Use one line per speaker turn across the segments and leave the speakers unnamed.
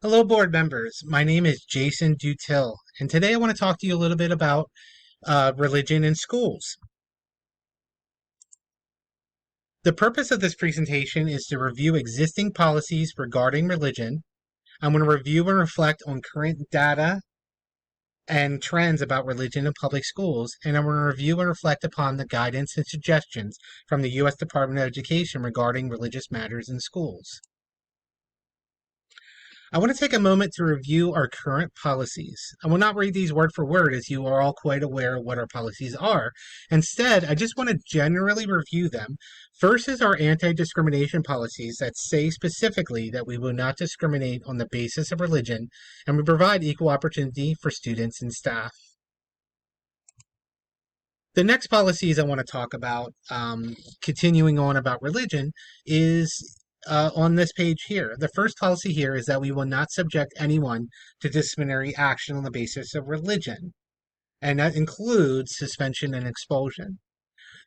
Hello, board members. My name is Jason Dutil, and today I want to talk to you a little bit about religion in schools. The purpose of this presentation is to review existing policies regarding religion. I'm going to review and reflect on current data and trends about religion in public schools, and I'm going to review and reflect upon the guidance and suggestions from the U.S. Department of Education regarding religious matters in schools. I want to take a moment to review our current policies. I will not read these word for word as you are all quite aware of what our policies are. Instead, I just want to generally review them. First is our anti-discrimination policies that say specifically that we will not discriminate on the basis of religion and we provide equal opportunity for students and staff. The next policies I want to talk about, continuing on about religion, is on this page here. The first policy here is that we will not subject anyone to disciplinary action on the basis of religion, and that includes suspension and expulsion.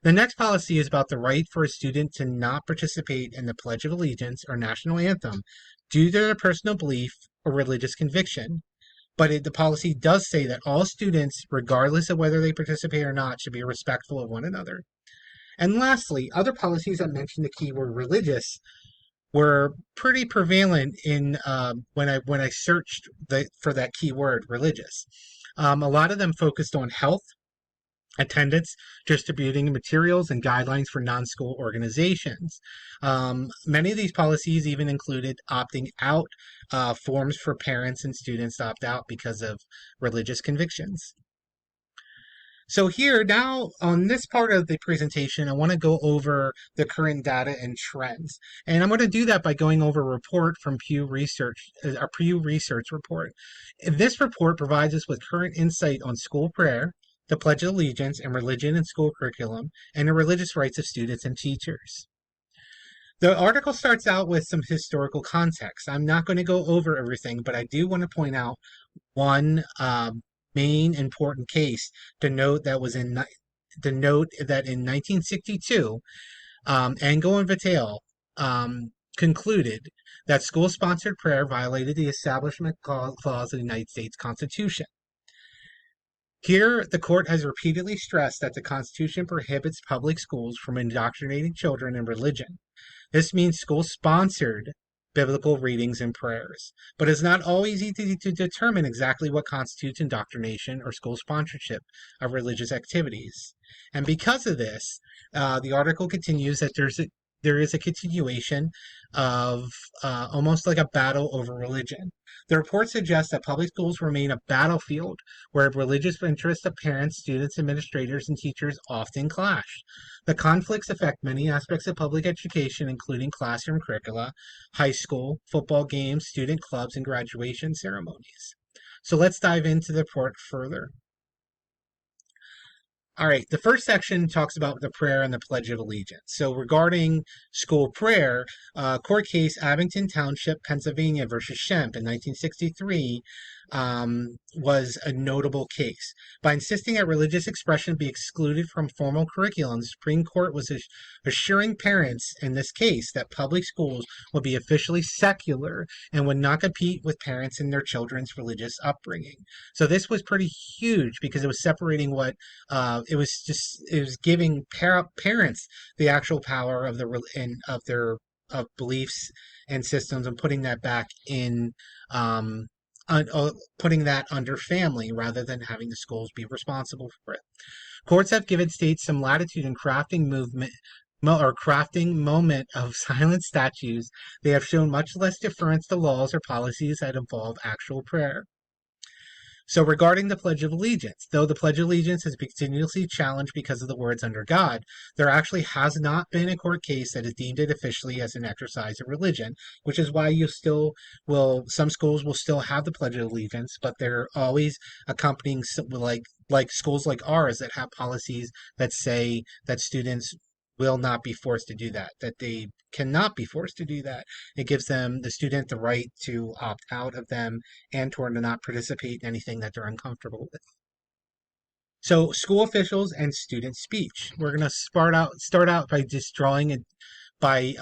The next policy is about the right for a student to not participate in the Pledge of Allegiance or national anthem due to their personal belief or religious conviction. But the policy does say that all students, regardless of whether they participate or not, should be respectful of one another. And lastly, other policies that mention the keyword religious were pretty prevalent in when I searched for that keyword religious. A lot of them focused on health, attendance, distributing materials, and guidelines for non-school organizations. Many of these policies even included opting out forms for parents and students to opt out because of religious convictions. So here now on this part of the presentation, I want to go over the current data and trends. And I'm going to do that by going over a report from Pew Research, a Pew Research report. This report provides us with current insight on school prayer, the Pledge of Allegiance, and religion and school curriculum, and the religious rights of students and teachers. The article starts out with some historical context. I'm not going to go over everything, but I do want to point out one main important case to note that in 1962, Engel and Vattel concluded that school-sponsored prayer violated the Establishment Clause of the United States Constitution. Here, the court has repeatedly stressed that the Constitution prohibits public schools from indoctrinating children in religion. This means school-sponsored biblical readings and prayers, but it's not always easy to determine exactly what constitutes indoctrination or school sponsorship of religious activities. And because of this, the article continues that there is a continuation of almost like a battle over religion. The report suggests that public schools remain a battlefield where religious interests of parents, students, administrators, and teachers often clash. The conflicts affect many aspects of public education, including classroom curricula, high school, football games, student clubs, and graduation ceremonies. So let's dive into the report further. All right, the first section talks about the prayer and the Pledge of Allegiance. So regarding school prayer, court case Abington Township, Pennsylvania versus Schempp in 1963 was a notable case. By insisting that religious expression be excluded from formal curriculum, the Supreme Court was assuring parents in this case that public schools would be officially secular and would not compete with parents in their children's religious upbringing. So this was pretty huge because it was separating what it was giving parents the actual power of their beliefs and systems and putting that back in putting that under family rather than having the schools be responsible for it. Courts have given states some latitude in crafting moment of silent statues. They have shown much less deference to laws or policies that involve actual prayer. So regarding the Pledge of Allegiance, though the Pledge of Allegiance has been continuously challenged because of the words under God, there actually has not been a court case that has deemed it officially as an exercise of religion, which is why some schools will still have the Pledge of Allegiance, but they're always accompanying like schools like ours that have policies that say that students will not be forced to do that they cannot be forced to do that. It gives the student the right to opt out of them and to not participate in anything that they're uncomfortable with. So school officials and student speech. We're going to start out by just drawing by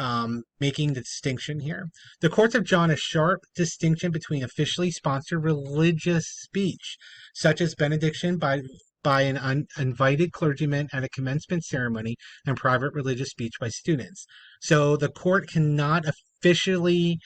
making the distinction here. The courts have drawn a sharp distinction between officially sponsored religious speech, such as benediction by an uninvited clergyman at a commencement ceremony, and private religious speech by students. So the court cannot officially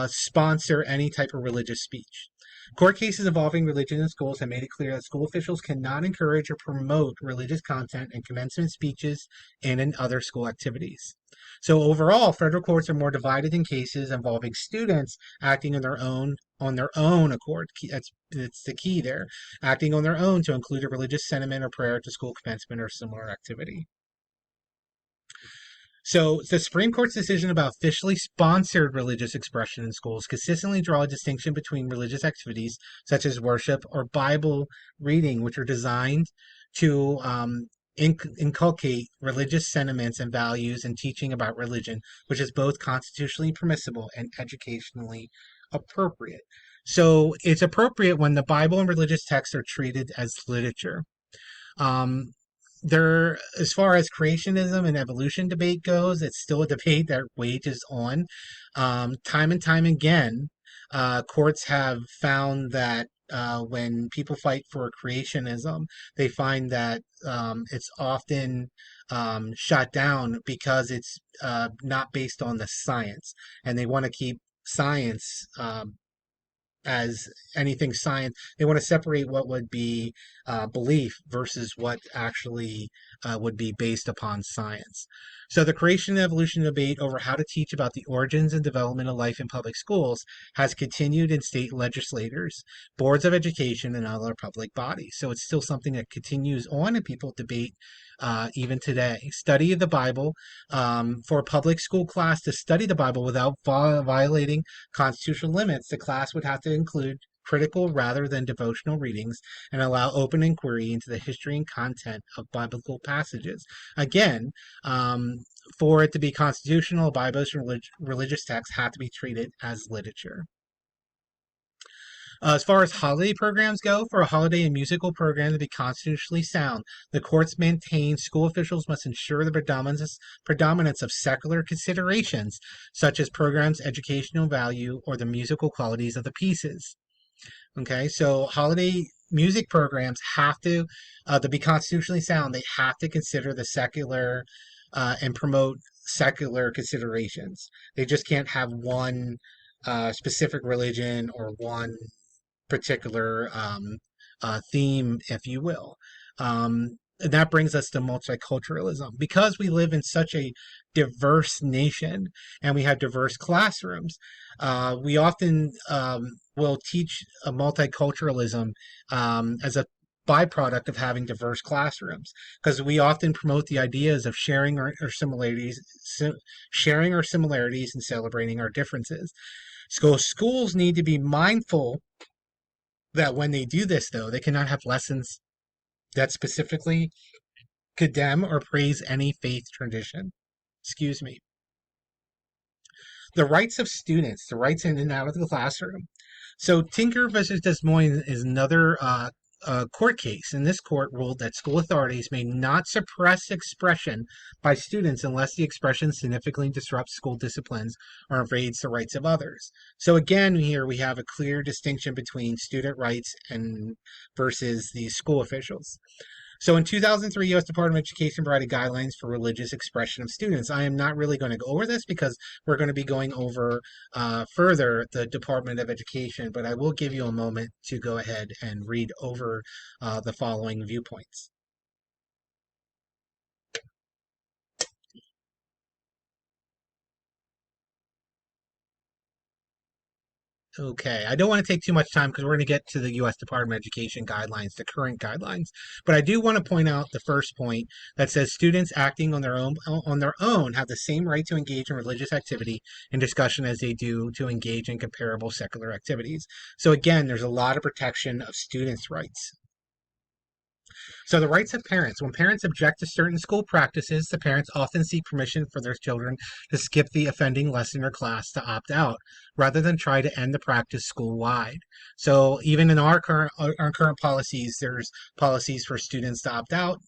sponsor any type of religious speech. Court cases involving religion in schools have made it clear that school officials cannot encourage or promote religious content in commencement speeches and in other school activities. So overall, federal courts are more divided in cases involving students acting on their own accord. That's the key there, acting on their own to include a religious sentiment or prayer to school commencement or similar activity. So the Supreme Court's decision about officially sponsored religious expression in schools consistently draw a distinction between religious activities such as worship or Bible reading, which are designed to inculcate religious sentiments and values and teaching about religion, which is both constitutionally permissible and educationally appropriate. So it's appropriate when the Bible and religious texts are treated as literature. Um, there, as far as creationism and evolution debate goes, it's still a debate that wages on. Time and time again, courts have found that when people fight for creationism, they find that it's often shot down because it's not based on the science, and they want to keep science as anything science. They want to separate what would be belief versus what actually would be based upon science. So the creation and evolution debate over how to teach about the origins and development of life in public schools has continued in state legislators, boards of education, and other public bodies. So it's still something that continues on, and people debate even today. Study of the Bible, for a public school class to study the Bible without violating constitutional limits, the class would have to include critical rather than devotional readings and allow open inquiry into the history and content of biblical passages. Again, for it to be constitutional, Bible and religious texts have to be treated as literature. As far as holiday programs go, for a holiday and musical program to be constitutionally sound, the courts maintain school officials must ensure the predominance of secular considerations, such as programs' educational value or the musical qualities of the pieces. Okay, so holiday music programs have to be constitutionally sound. They have to consider the secular and promote secular considerations. They just can't have one specific religion or one particular theme, if you will. And that brings us to multiculturalism. Because we live in such a diverse nation and we have diverse classrooms, we often will teach a multiculturalism as a byproduct of having diverse classrooms, because we often promote the ideas of sharing our similarities, and celebrating our differences. So schools need to be mindful that when they do this, though, they cannot have lessons that specifically condemn or praise any faith tradition. Excuse me. The rights of students, the rights in and out of the classroom. So Tinker versus Des Moines is another court case. And this court ruled that school authorities may not suppress expression by students unless the expression significantly disrupts school disciplines or invades the rights of others. So again, here we have a clear distinction between student rights and versus the school officials. So in 2003, U.S. Department of Education provided guidelines for religious expression of students. I am not really going to go over this because we're going to be going over further the Department of Education, but I will give you a moment to go ahead and read over the following viewpoints. Okay, I don't want to take too much time because we're going to get to the U.S. Department of Education guidelines, the current guidelines. But I do want to point out the first point that says students acting on their own have the same right to engage in religious activity and discussion as they do to engage in comparable secular activities. So again, there's a lot of protection of students' rights. So the rights of parents. When parents object to certain school practices, the parents often seek permission for their children to skip the offending lesson or class to opt out, rather than try to end the practice school-wide. So even in our current policies, there's policies for students to opt out.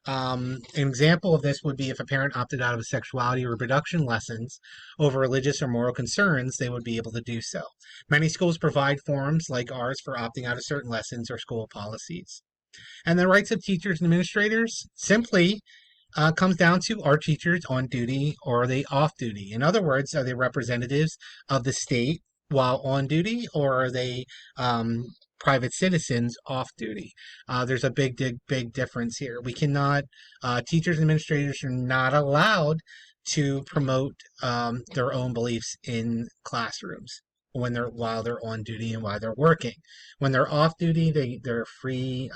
An example of this would be if a parent opted out of sexuality or reproduction lessons over religious or moral concerns, they would be able to do so. Many schools provide forums like ours for opting out of certain lessons or school policies. And the rights of teachers and administrators simply comes down to, are teachers on duty or are they off duty? In other words, are they representatives of the state while on duty, or are they private citizens off duty? There's a big difference here. We cannot, teachers and administrators are not allowed to promote their own beliefs in classrooms while they're on duty and while they're working. When they're off duty, they're free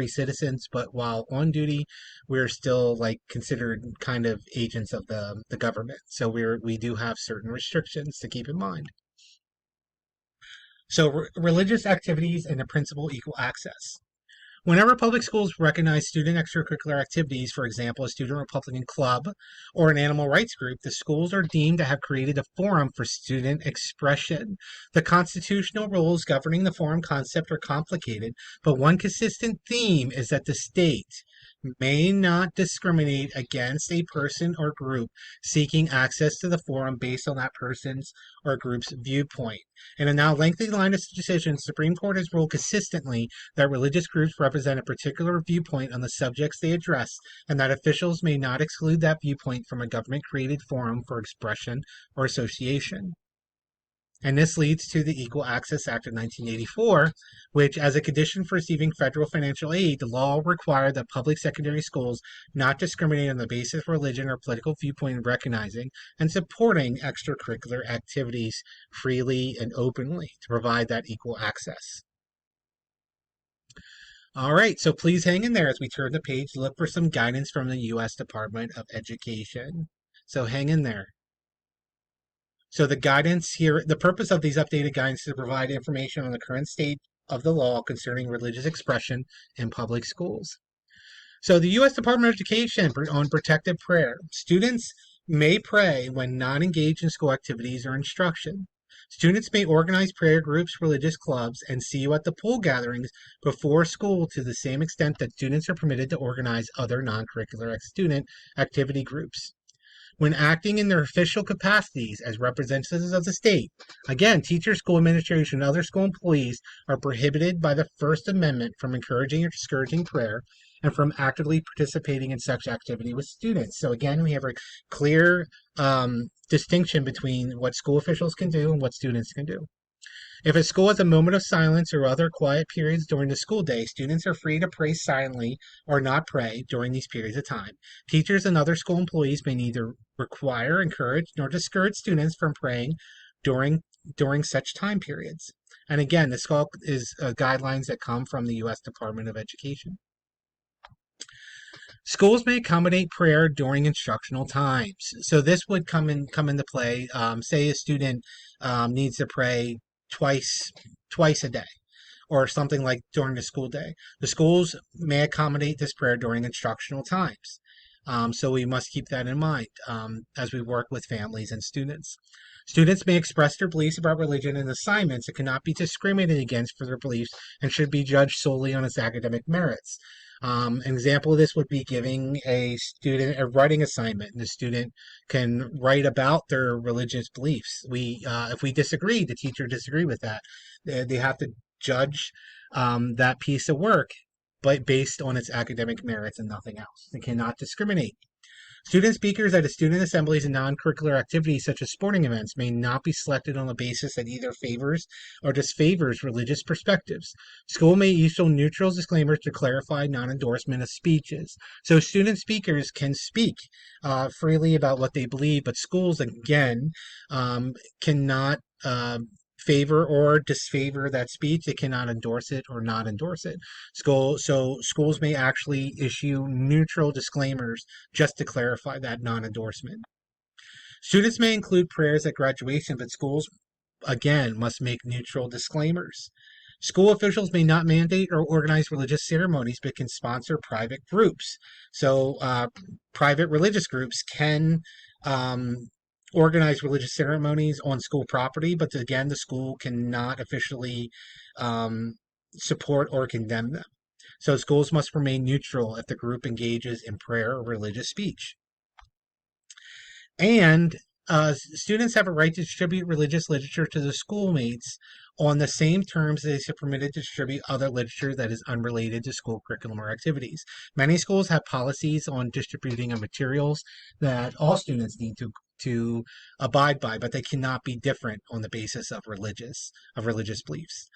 citizens, but while on duty, we're still like considered kind of agents of the government. So we do have certain restrictions to keep in mind. So religious activities and the principle equal access. Whenever public schools recognize student extracurricular activities, for example, a student Republican club or an animal rights group, the schools are deemed to have created a forum for student expression. The constitutional rules governing the forum concept are complicated, but one consistent theme is that the state may not discriminate against a person or group seeking access to the forum based on that person's or group's viewpoint. In a now lengthy line of decisions, the Supreme Court has ruled consistently that religious groups represent a particular viewpoint on the subjects they address, and that officials may not exclude that viewpoint from a government-created forum for expression or association. And this leads to the Equal Access Act of 1984, which, as a condition for receiving federal financial aid, the law required that public secondary schools not discriminate on the basis of religion or political viewpoint in recognizing and supporting extracurricular activities freely and openly to provide that equal access. All right, so please hang in there as we turn the page, look for some guidance from the U.S. Department of Education. So hang in there. So the guidance here, the purpose of these updated guidance is to provide information on the current state of the law concerning religious expression in public schools. So the U.S. Department of Education on protected prayer. Students may pray when not engaged in school activities or instruction. Students may organize prayer groups, religious clubs, and see you at the pool gatherings before school to the same extent that students are permitted to organize other non-curricular student activity groups. When acting in their official capacities as representatives of the state, again, teachers, school administration, and other school employees are prohibited by the First Amendment from encouraging or discouraging prayer and from actively participating in such activity with students. So again, we have a clear distinction between what school officials can do and what students can do. If a school has a moment of silence or other quiet periods during the school day, students are free to pray silently or not pray during these periods of time. Teachers and other school employees may neither require, encourage, nor discourage students from praying during such time periods. And again, this all is guidelines that come from the U.S. Department of Education. Schools may accommodate prayer during instructional times. So this would come into play. Say a student needs to pray twice a day, or something like during the school day. The schools may accommodate this prayer during instructional times. So we must keep that in mind as we work with families and students. Students may express their beliefs about religion in assignments that cannot be discriminated against for their beliefs and should be judged solely on its academic merits. An example of this would be giving a student a writing assignment, and the student can write about their religious beliefs. If we disagree, the teacher disagreed with that, they have to judge that piece of work, but based on its academic merits and nothing else. They cannot discriminate. Student speakers at student assemblies and non-curricular activities such as sporting events may not be selected on the basis that either favors or disfavors religious perspectives. School may issue neutral disclaimers to clarify non-endorsement of speeches. So student speakers can speak freely about what they believe, but schools, again, cannot favor or disfavor that speech. It cannot endorse it or not endorse it. Schools may actually issue neutral disclaimers just to clarify that non-endorsement. Students may include prayers at graduation, but schools, again, must make neutral disclaimers. School officials may not mandate or organize religious ceremonies, but can sponsor private groups. So private religious groups can organize religious ceremonies on school property, but again, the school cannot officially support or condemn them. So schools must remain neutral if the group engages in prayer or religious speech. And students have a right to distribute religious literature to their schoolmates on the same terms as they are permitted to distribute other literature that is unrelated to school curriculum or activities. Many schools have policies on distributing of materials that all students need to abide by, but they cannot be different on the basis of religious beliefs.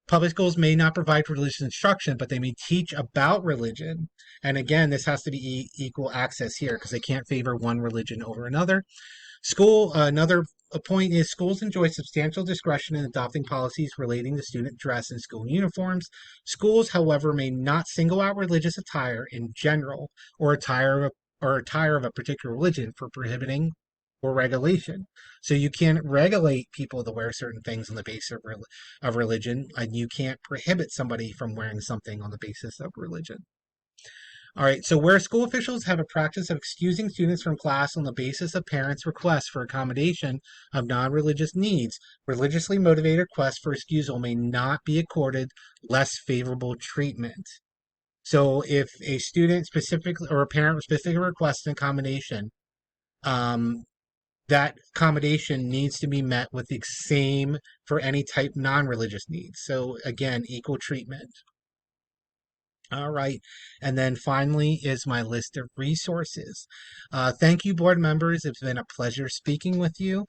Public schools may not provide religious instruction, but they may teach about religion. And again, this has to be equal access here because they can't favor one religion over another. Another point is schools enjoy substantial discretion in adopting policies relating to student dress and school uniforms. Schools, however, may not single out religious attire in general or attire of a particular religion for prohibiting or regulation. So you can't regulate people to wear certain things on the basis of religion, and you can't prohibit somebody from wearing something on the basis of religion. All right, so where school officials have a practice of excusing students from class on the basis of parents' requests for accommodation of non religious needs, religiously motivated requests for excusal may not be accorded less favorable treatment. So if a student specifically or a parent specifically requests an accommodation, um, that accommodation needs to be met with the same for any type non religious needs. So again, equal treatment. All right. And then finally is my list of resources. Thank you, board members. It's been a pleasure speaking with you.